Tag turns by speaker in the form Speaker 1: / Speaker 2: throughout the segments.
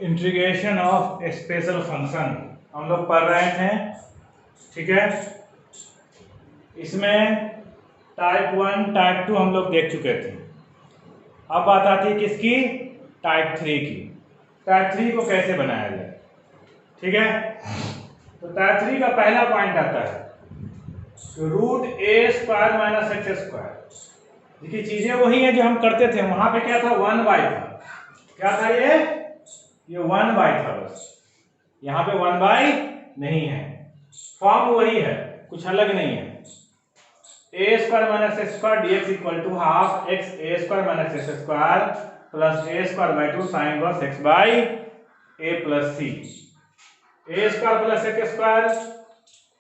Speaker 1: Integration of special function हम लोग पढ़ रहे थे, ठीक है। इसमें टाइप 1 टाइप 2 हम लोग देख चुके थे। अब बात आती है किसकी, टाइप 3 की। टाइप 3 को कैसे बनाया जाए, ठीक है। तो टाइप 3 का पहला पॉइंट आता है root a square minus x square. देखिए चीजें वही हैं जो हम करते थे, वहां पे क्या था 1/, था क्या था ये 1/, था बस। यहाँ पे 1/, नहीं है, फॉर्म वही है, कुछ अलग नहीं है। A square minus x square dx equal to half x a square minus x square plus a square by 2 sine inverse x by a plus c. A square plus x square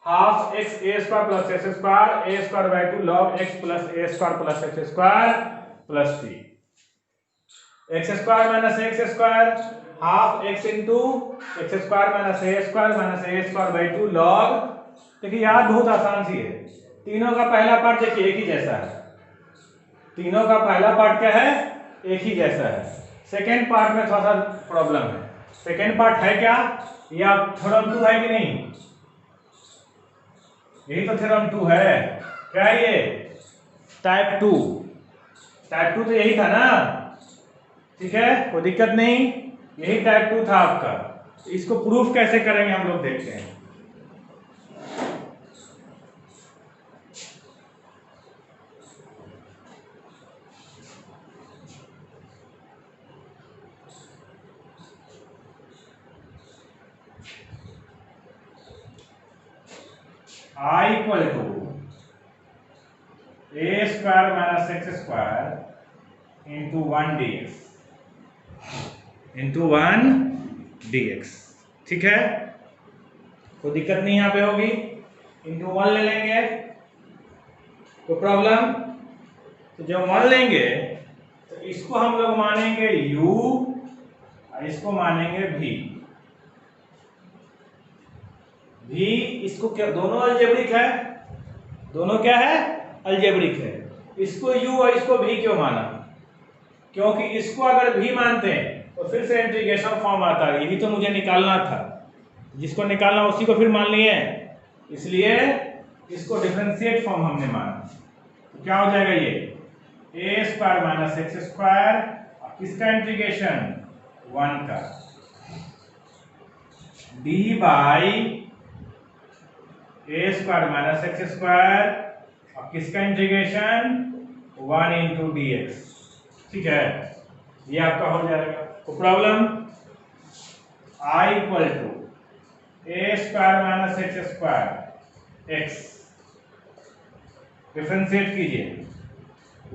Speaker 1: half x a square plus x square a square by 2 log x plus a square plus x square plus c. X square minus x square half x into x square minus a square by 2 log. देखिए याद बहुत आसान सी है, तीनों का पहला part देखिए एक ही जैसा है, तीनों का पहला पार्ट क्या है, एक ही जैसा है। सेकेंड पार्ट में थोड़ा सा प्रॉब्लम है। सेकेंड पार्ट है क्या, ये आप थ्योरम 2 है कि नहीं, यही तो थ्योरम 2 है, क्या है ये, टाइप 2। टाइप 2 तो यही था ना, ठीक है, कोई दिक्कत नहीं, यही टाइप 2 था आपका। इसको प्रूफ कैसे करेंगे हम लोग देखते हैं। I equal to a square minus x square into 1 dx, ठीक है, कोई दिक्कत नहीं यहाँ पे होगी। इंटू 1 ले लेंगे, कोई प्रॉब्लम। तो जब 1 लेंगे तो इसको हम लोग मानेंगे u और इसको मानेंगे v। इसको क्या, दोनों अलजेब्रिक है, दोनों क्या है, अलजेब्रिक है। इसको u और इसको v क्यों माना, क्योंकि इसको अगर v मानते हैं तो फिर से इंटीग्रेशन फॉर्म आता है, यही तो मुझे निकालना था, जिसको निकालना उसी को फिर मान लिए, इसलिए इसको डिफरेंशिएट फॉर्म हमने माना। तो क्या हो जाएगा ये ए स्क्वायर माइनस एक्स स्क्वायर, किसका इंटीग्रेशन 1 का, D by a square minus x square और किसका इंटीग्रेशन 1 इंटू डी एक्स, ठीक है, ये आपका हो जाएगा। तो problem I equal to a square minus x square x, differentiate कीजिए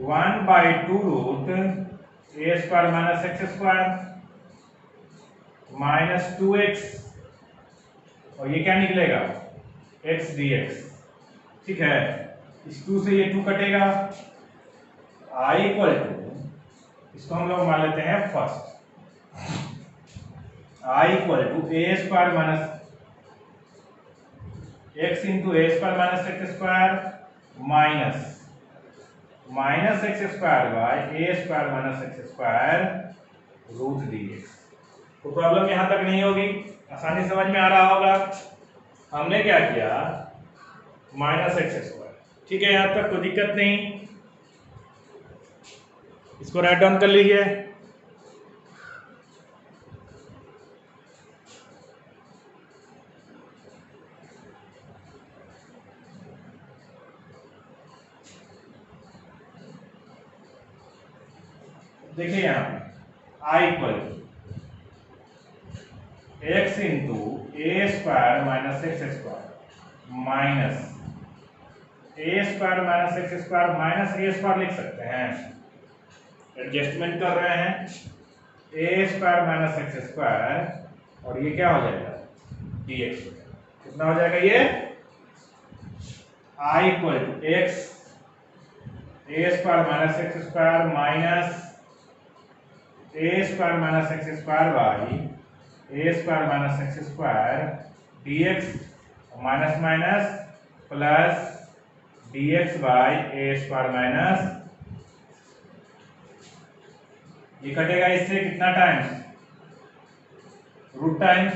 Speaker 1: 1/2 root a square minus x square minus 2x, और ये क्या निकलेगा x dx, ठीक है। इस 2 से ये 2 कटेगा। I इक्वल टू, इसको हम लोग मान लेते हैं first, I equal to a square minus x into a square minus x square minus x square by a square minus x square root dx। तो प्रॉब्लम यहां तक नहीं होगी, आसानी समझ में आ रहा होगा। हमने क्या किया माइनस एक्स स्क्वायर, ठीक है, यहां तक कोई दिक्कत नहीं। इसको राइट डाउन कर लीजिए। देखिए यहां पे I equal to x into a square minus x square minus a square minus x square minus a square लिख सकते हैं, एडजस्टमेंट कर रहे हैं, a square minus x square और ये क्या हो जाएगा dx, कितना हो जाएगा ये I equal to x a square minus x square minus a square minus x square by a square minus x square dx minus minus plus dx by a square minus, ये कटेगा इससे कितना times root times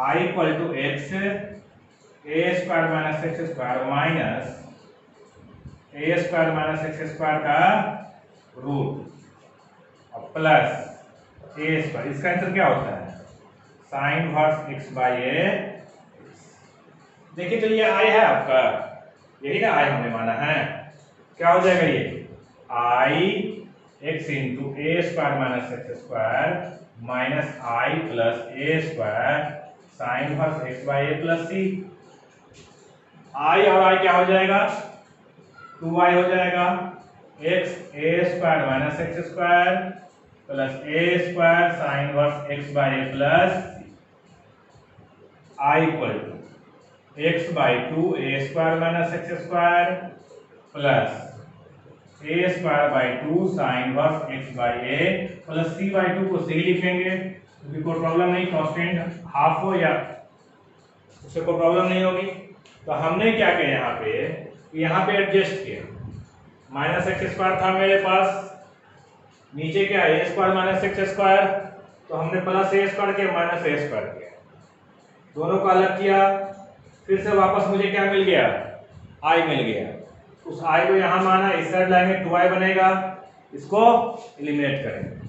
Speaker 1: I equal to x a square minus x square minus a square minus x square का root और plus a square. इसका answer क्या होता है? साइन इनवर्स एक्स बाई ए। देखिए, तो ये आई है आपका, यही ना आई हमने माना है। क्या हो जाएगा ये? I x into a square minus x square minus I plus a square sine inverse x by a plus c. I और आई क्या हो जाएगा? 2i हो जाएगा। X a square minus x square plus a square sine inverse x by a plus I equal to x by two a square minus x square plus a square by two sine inverse x by a plus C by two को सी लिखेंगे क्योंकि कोई problem नहीं, constant half हो या उससे कोई problem नहीं होगी। तो हमने क्या किया यहाँ पे एडजस्ट किया। माइनस एक्स स्क्वायर था मेरे पास, नीचे क्या है? A square minus x square, तो हमने प्लस ए स्क्वायर किया माइनस ए स्क्वायर किया, दोनों को अलग किया। फिर से वापस मुझे क्या मिल गया? आई मिल गया। उस आई को यहां माना, इस साइड लाएंगे 2i बनेगा, इसको एलिमिनेट करेंगे।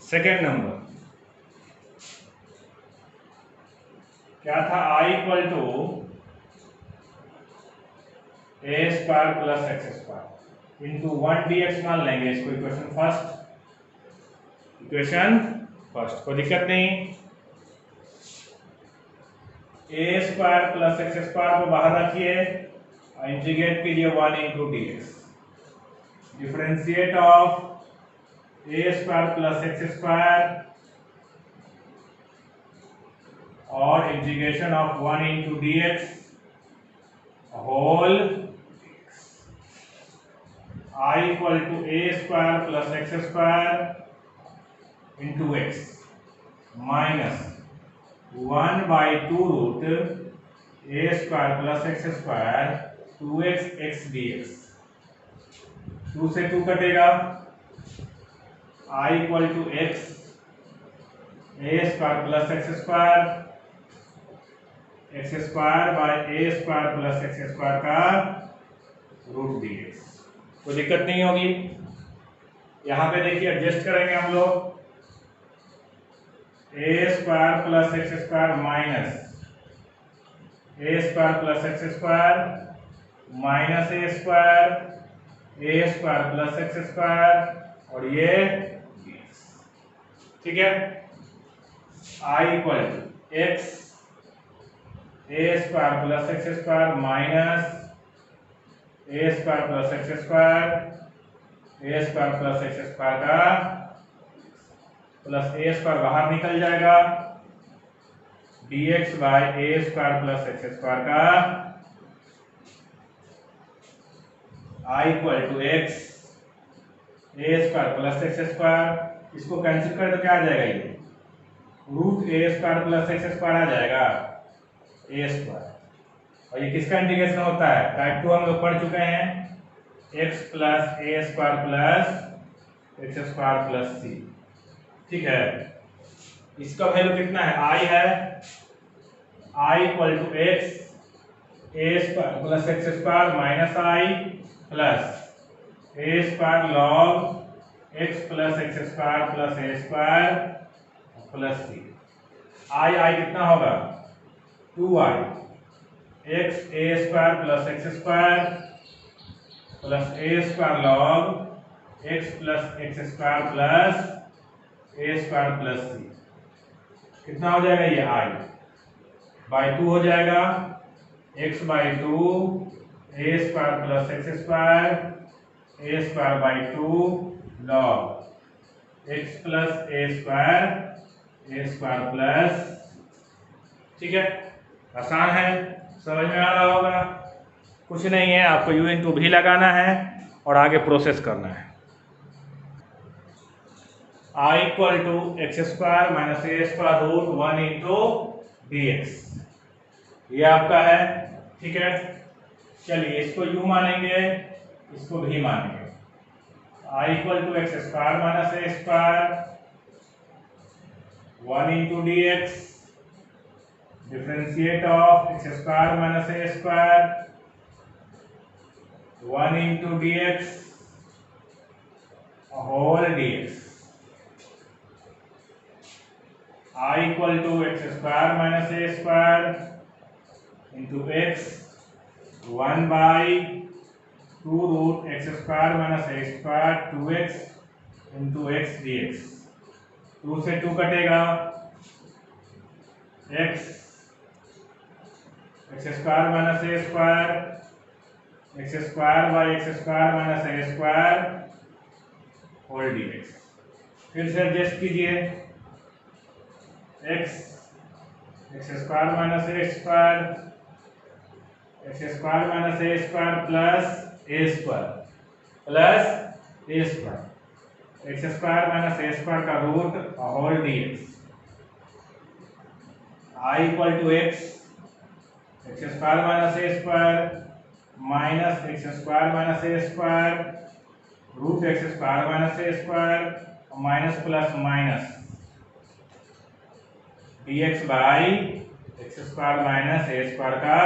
Speaker 1: सेकेंड नंबर क्या था? I equal to a square plus x square into 1 dx मान लेंगे इसको इक्वेशन फर्स्ट, कोई दिक्कत नहीं। A square plus x square को बाहर रखिए और इंटीग्रेट कीजिए 1 into dx। Differentiate of a square plus x square और integration of 1 into dx whole I equal to a square plus x square into x minus 1/2 root a square plus x square 2x x dx। 2 से 2 कटेगा, I equal to x a square plus x square by a square plus x square का root dx। कोई दिक्कत नहीं होगी। यहाँ पे देखिए एडजस्ट करेंगे हम लोग, a square plus x square minus a square plus x square minus a square plus x square और ये dx। ठीक है। I equal to x a square plus x square minus a square plus x square plus x square का plus a square बाहर निकल जाएगा, dx by a square plus x square का I equal to x a square plus x square. इसको cancel करें तो क्या आ जाएगा? ये root a square plus x square आ जाएगा ए स्क्वायर। और ये किसका इंटीग्रेशन होता है? टाइप 2 हम लोग पढ़ चुके हैं, x plus a square plus x square plus c. ठीक है। इसका वैल्यू कितना है? आई है, I equal to x a square plus x square minus I plus a square log x plus x square plus a square plus c. I कितना होगा? 2i x a square plus x square plus a square log x plus x square plus a square plus c. कितना हो जाएगा? ये i by 2 हो जाएगा, x by 2 a square plus x square by 2 log x plus a square plus. ठीक है, आसान है, समझ में आ रहा होगा। कुछ नहीं है, आपको u इंटू भी लगाना है और आगे प्रोसेस करना है। I equal to x square minus a square root 1 into dx, ये आपका है। ठीक है, चलिए इसको u मानेंगे, इसको भी मानेंगे। I equal to x square minus a square 1 into dx differentiate of x square minus a square 1 into dx whole dx. I equal to x square minus a square into x 1 by 2 root x square minus a square 2x into x dx. 2 से 2 कटेगा, x square minus a square x square by x square minus a square whole dx. फिर से adjust कीजिए, x square minus a square minus a square plus a square x square minus a square का root whole dx. I equal to x square minus a square minus x square minus a square root x square minus a square minus plus minus dx by x square minus a square का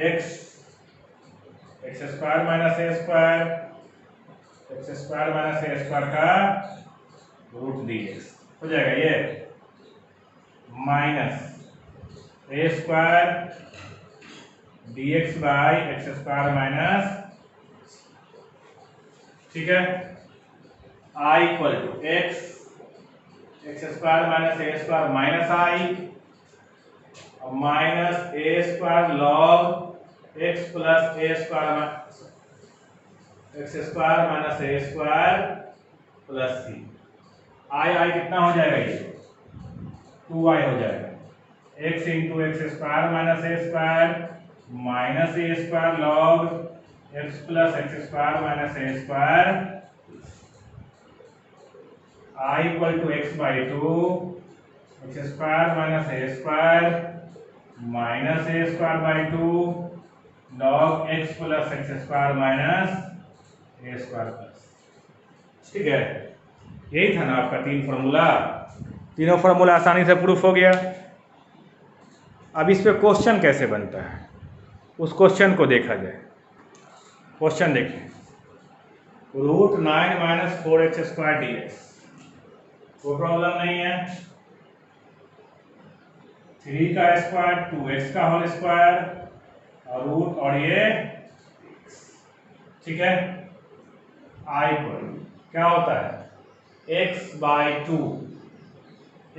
Speaker 1: x square minus a square minus a square का root dx हो जाएगा ये minus a square dx by x square minus, ठीक है। I equal to x square minus a square minus I minus a square log x plus a square x square minus a square plus c. I कितना हो जाएगा ये 2y हो जाएगा, x into x square minus a square minus a square log x plus x square minus a square I equal to x by 2 x square minus a square minus a square by 2 log x plus x square minus a square plus. ठीक है, यही था ना आपका 3 formula. तीनों formula आसानी से proof हो गया। अब इस पे क्वेश्चन कैसे बनता है उस क्वेश्चन को देखा जाए। क्वेश्चन देखिए, root 9 minus 4x square dx, कोई प्रॉब्लम नहीं है। 3 का स्क्वायर 2x का होल स्क्वायर और रूट और ये, ठीक है। आई पर क्या होता है x बाई 2,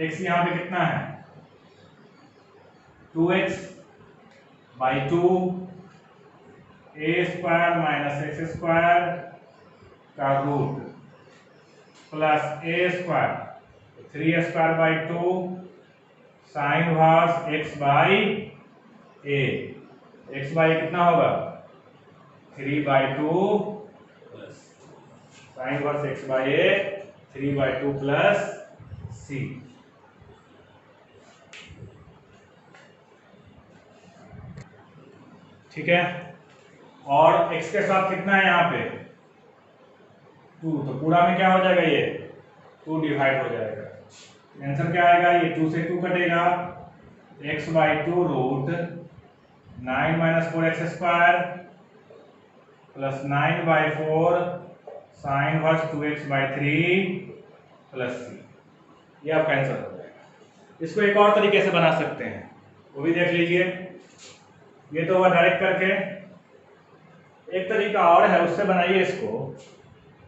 Speaker 1: x यहाँ पे कितना है 2x by 2 a square minus x square का root plus a square 3 square by 2 sine inverse x by a. X by कितना होगा 3 by 2 plus sine inverse x by a 3 by 2 plus c. ठीक है, और x के साथ कितना है यहाँ पे 2, तो पूरा में क्या हो जाएगा ये 2 डिवाइड हो जाएगा। आंसर क्या आएगा, ये 2 से 2 कटेगा, x by 2 root 9 minus 4x square plus 9 by 4 sine inverse 2x by 3 plus c. ये आपका आंसर हो जाएगा। इसको एक और तरीके से बना सकते हैं, वो भी देख लीजिए। ये तो हुआ डायरेक्ट करके, एक तरीका और है, उससे बनाइए इसको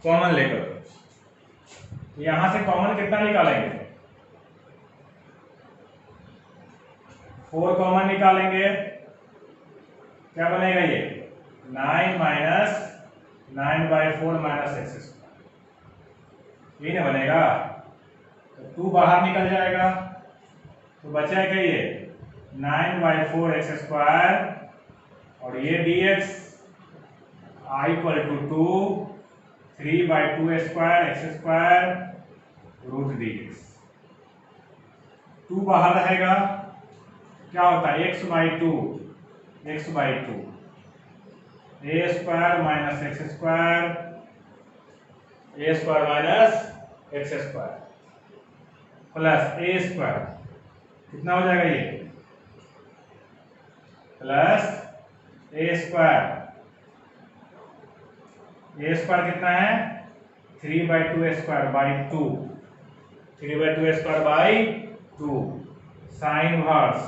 Speaker 1: कॉमन लेकर। यहां से कॉमन कितना निकालेंगे 4 कॉमन निकालेंगे, क्या बनेगा ये 9 minus 9 by 4 minus x square, ये ना बनेगा। तो 2 बाहर निकल जाएगा, तो बचा क्या ये 9 बाई 4 एक्स स्क्वायर और ये dx I equal to 2 3 by 2 square x square root dx। 2 बाहर रहेगा, क्या होता है x by 2 a square minus x square, a square minus x square plus a square, कितना हो जाएगा ये, plus a square, a square कितना है 3/2 square by 2, 3/2 square by 2 sine inverse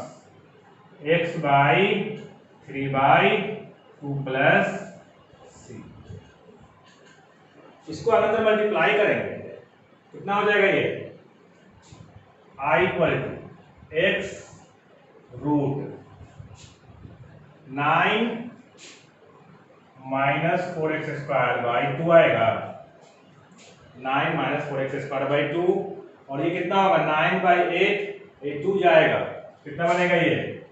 Speaker 1: x by 3/2 plus c. इसको अनदर मल्टीप्लाई करेंगे, कितना हो जाएगा ये, I equal to x root 9 minus 4x square by 2 आएगा, 9 माइनस 4x स्क्वायर बाई 2, और ये कितना होगा 9/8, ये 2 जाएगा, कितना बनेगा ये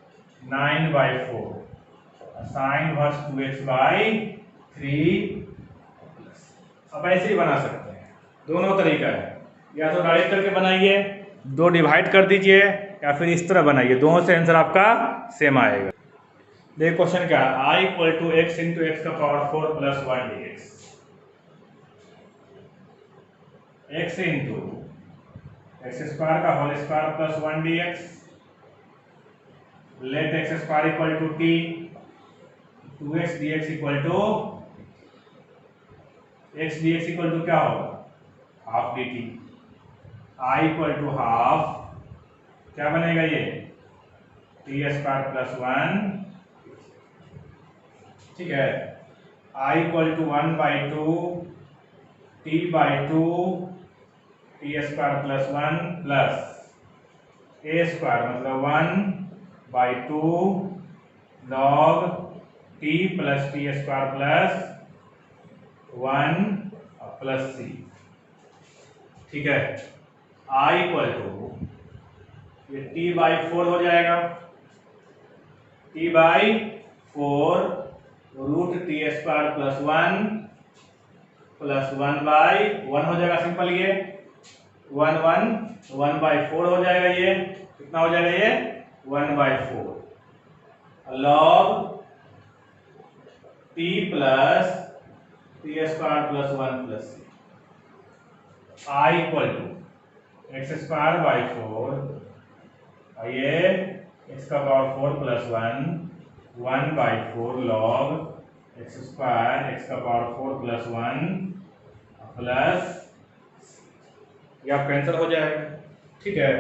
Speaker 1: 9/4 साइन इनवर्स 2x बाई 3। अब ऐसे ही बना सकते हैं, दोनों तरीका है, या तो डायरेक्ट करके बनाइए, 2 डिवाइड कर दीजिए, या फिर इस तरह बनाइए, दोनों से आंसर आपका सेम आएगा। देखिए क्वेश्चन क्या है, I equal to x into x का power 4 plus 1 d x, x into x square का whole square plus 1 d x, let x square equal to t, 2x dx equal to x dx equal to क्या होगा half d t, I equal to half, क्या बनेगा ये t square plus 1, ठीक है, I equal to 1/2 t/2 t square plus 1 plus a square मतलब 1/2 log t plus t square plus 1 plus c, ठीक है। आई इक्वल टू ये t/4 हो जाएगा, t/4 root t square plus 1 plus 1/1 हो जाएगा, सिंपल ये 1/4 हो जाएगा, ये कितना हो जाएगा ये 1/4 log t plus t square plus 1 plus c, I equal to x square by 4, ये एक्स का power 4 plus 1/4 log x square x का पावर 4 प्लस 1 प्लस, ये आपका आंसर हो जाएगा, ठीक है।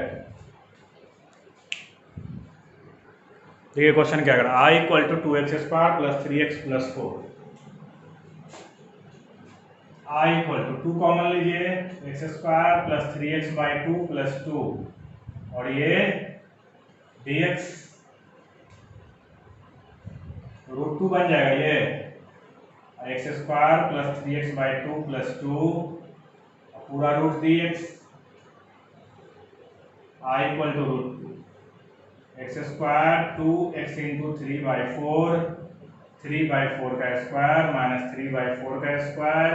Speaker 1: देखिए क्वेश्चन क्या कर रहा है, I equal to 2x square plus 3x plus 4, I equal to 2 common लीजिए, x square plus 3x by 2 plus 2, और ये dx रूट 2 बन जाएगा, ये x square plus 3x by 2 plus 2 पूरा root dx, I equal to root 2 x square 2x into 3/4, 3/4 का square minus 3/4 का square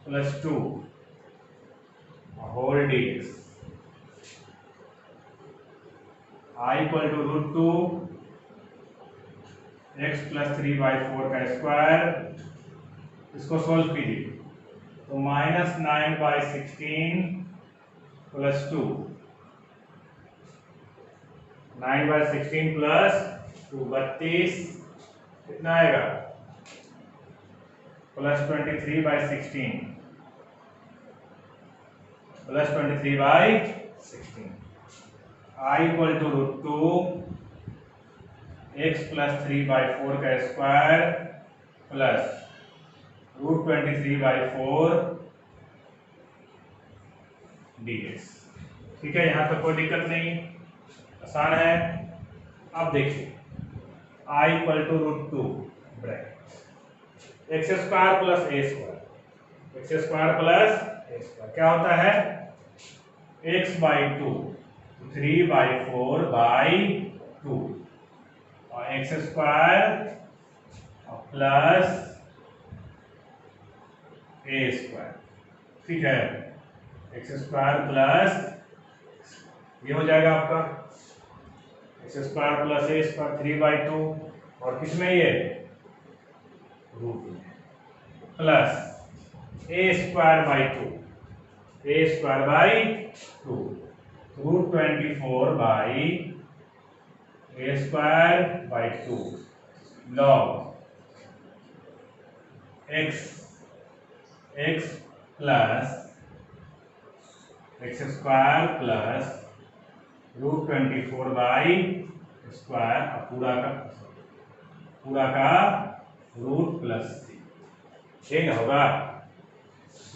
Speaker 1: plus 2 whole dx, I equal to root 2 x plus 3/4 का square, इसको solve कीजिए तो माइनस 9/16 प्लस 2, 9/16 प्लस 2 32, कितना आएगा plus 23/16 plus 23/16, I equal to root 2 x plus 3/4 का square plus root 23/4 dx, ठीक है, यहाँ तक कोई दिक्कत नहीं, आसान है। अब देखिए I equal to root 2 bracket x square plus a square, x square plus a square क्या होता है x/2 3/4/2 और x square plus a square, ठीक है, एक्स स्क्वायर प्लस ये हो जाएगा आपका x square plus a square 3/2, और किसमें ये रूट में plus a square by 2, a square by 2 root 24 by a square by 2 log x plus x square plus root 24 by square पूरा का रूट प्लस 3, ठीक होगा।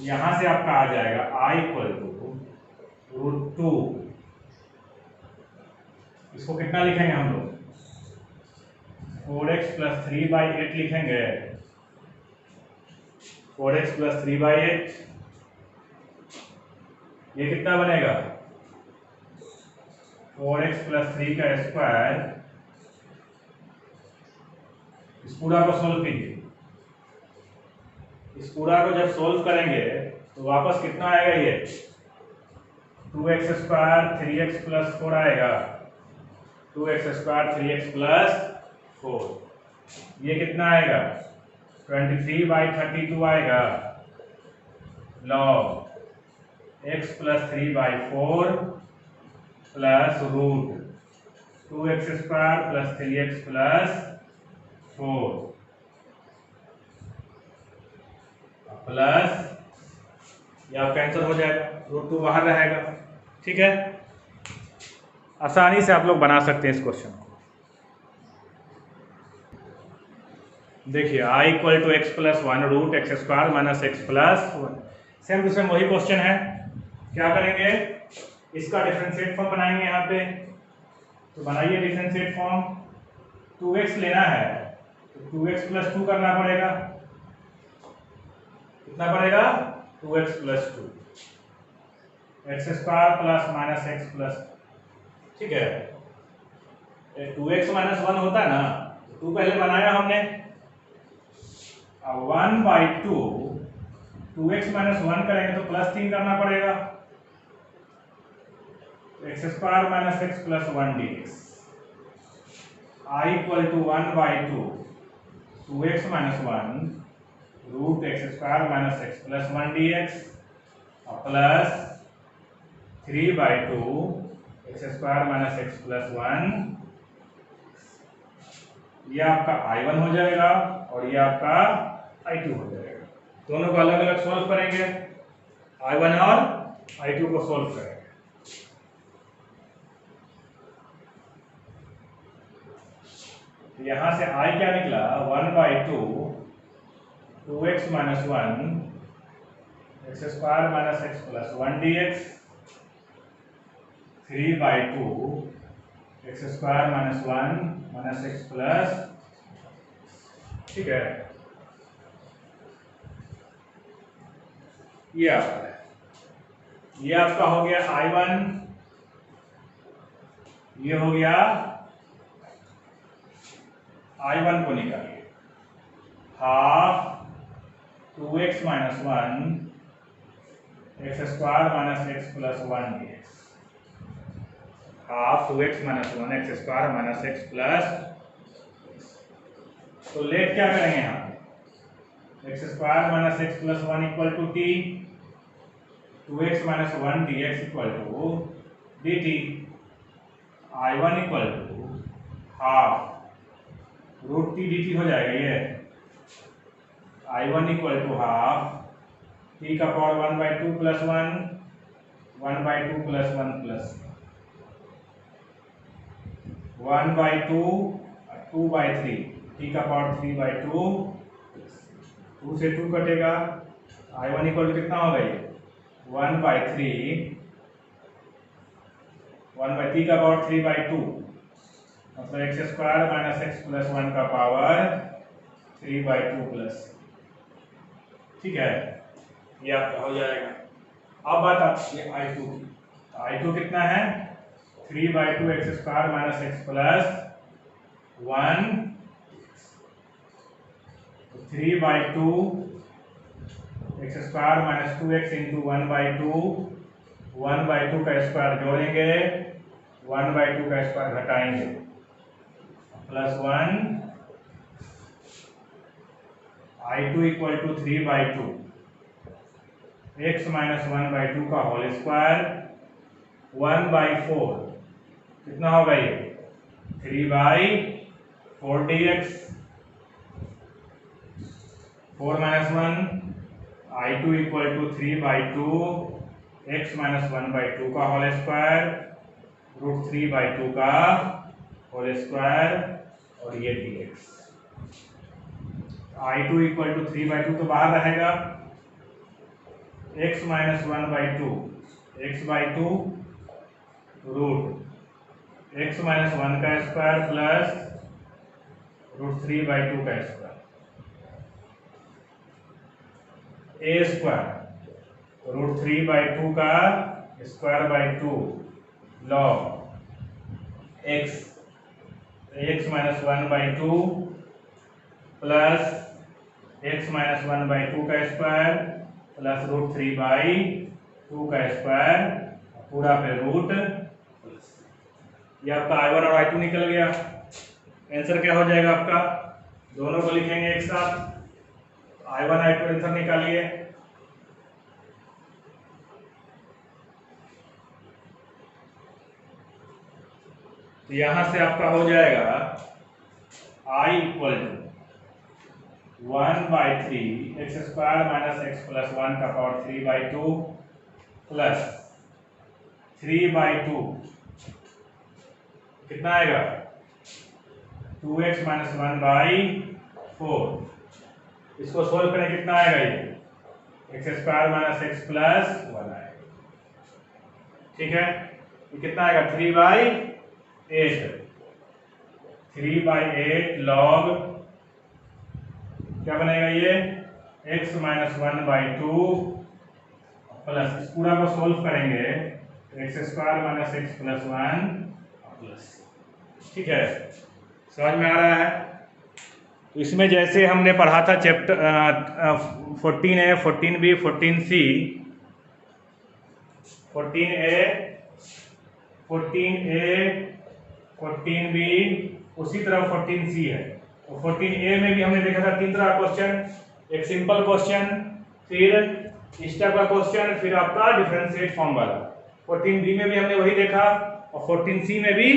Speaker 1: यहां से आपका आ जाएगा आई इक्वल टू रूट 2, इसको कितना लिखेंगे हम लोग 4x प्लस 3 बाई 8 लिखेंगे, 4x प्लस 3 बाई 8, ये कितना बनेगा 4x प्लस 3 का स्क्वायर, इस पूरा को सोल्व कीजिए, इस पूरा को जब सोल्व करेंगे तो वापस कितना आएगा, ये 2x स्क्वायर 3x प्लस 4 आएगा, 2x स्क्वायर 3x प्लस 4, ये कितना आएगा 23 बाई 32 आएगा, log x plus 3 by 4 plus root 2x square plus 3x plus 4 plus, या कैंसिल हो जाएगा, रूट 2 बाहर रहेगा, ठीक है। आसानी से आप लोग बना सकते हैं इस क्वेश्चन को। देखिए I equal to x plus 1 root x square minus x plus 1, same to same वही क्वेश्चन है। क्या करेंगे, इसका डिफरेंशिएट फॉर्म बनाएंगे यहाँ पे, तो बनाइए डिफरेंशिएट फॉर्म। 2x लेना है तो 2x प्लस 2 करना पड़ेगा, कितना पड़ेगा 2x plus 2, x square plus minus x plus, ठीक है। 2x माइनस 1 होता है ना, 2 पहले बनाया हमने, अब 1 बाई 2 2x माइनस 1 करेंगे तो प्लस 3 करना पड़ेगा, x square minus x plus 1 dx, I equal to 1 by 2x minus 1 root x square minus x plus 1 dx plus 3 by 2 x square minus x plus 1, ये आपका I1 हो जाएगा और ये आपका I2 हो जाएगा। दोनों को अलग अलग सॉल्व करेंगे, I1 और I2 को सॉल्व करेंगे। यहां से I क्या निकला 1 by 2x minus 1 x square minus x plus 1 dx, 3 by 2 x square minus 1 minus x plus, ठीक है। ये आपका हो गया I1, ये हो गया I1 को निकालिए, half 2x minus 1 x square minus x plus 1 dx, half 2x minus 1 x square minus x plus, तो लेट क्या करेंगे यहाँ पे, x square minus x plus 1 equal to t, 2x minus 1 dx equal to dt, I1 equal to half root t dt हो जाएगा, ये I1 equal to half t का power 1 by 2 plus 1 by 2 plus 1 plus 1 by 2 by 3 T का power 3 by 2, 2 से 2 कटेगा, I1 equal to कितना होगा ये 1 बाई 3 का पावर 3 बाई 2, मतलब x square minus x plus 1 का पावर 3 बाई 2 प्लस, ठीक है। ये आपका हो जाएगा। अब बात आती है I2 की, I2 कितना है 3 by 2 x square minus x plus 1, 3 by 2 x square minus 2x into 1 by 2, 1 by 2 का स्क्वायर जोड़ेंगे, 1 बाई 2 का स्क्वायर घटाएंगे, plus 1 I2 equal to 3/2 x minus 1/2 का होल स्क्वायर 1/4 कितना होगा ये 3/4 dx 4 minus 1 I2 equal to 3/2 x minus 1/2 का whole square √3/2 का होल स्क्वायर और ये dx I2 इक्वल टू 3/2 तो बाहर रहेगा x minus 1/2 x/2 root x minus 1 का स्क्वायर प्लस √3/2 का स्क्वायर a स्क्वायर √3/2 का square by 2 log x minus 1/2 plus x minus 1/2 का स्क्वायर प्लस √3/2 का स्क्वायर पूरा पे रूट ये आपका I1 और I2 निकल गया। आंसर क्या हो जाएगा आपका दोनों को लिखेंगे एक साथ I1 I2 आंसर निकालिए। तो यहां से आपका हो जाएगा I equal to 1/3 x square minus x plus 1 का पावर 3/2 प्लस 3/2 कितना आएगा 2x माइनस 1/4 इसको सोल्व करें कितना आएगा ये x square minus x plus 1 आएगा। ठीक है ये कितना आएगा 3/8 लॉग क्या बनेगा ये x माइनस 1/2 प्लस इस पूरा को सोल्व करेंगे x square minus x plus 1 plus. ठीक है समझ में आ रहा है। तो इसमें जैसे हमने पढ़ा था chapter 14A 14B 14C 14B उसी तरह 14C है। तो 14A में भी हमने देखा था 3 तरह का क्वेश्चन एक सिंपल क्वेश्चन फिर स्टेप का क्वेश्चन फिर आपका डिफरेंशिएट फॉर्म वाला। 14B में भी हमने वही देखा और 14C में भी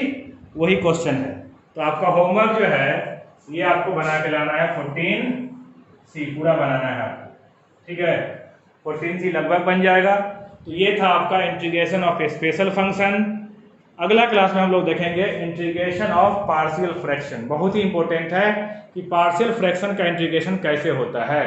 Speaker 1: वही क्वेश्चन है। तो आपका होमवर्क जो है ये आपको बना के लाना है 14C पूरा बनाना है आपको। ठीक है 14C लगभग बन जाएगा। तो ये था आपका इंटीग्रेशन ऑफ स्पेशल फंक्शन। अगला क्लास में हम लोग देखेंगे इंटीग्रेशन ऑफ पार्शियल फ्रैक्शन। बहुत ही इंपॉर्टेंट है कि पार्शियल फ्रैक्शन का इंटीग्रेशन कैसे होता है।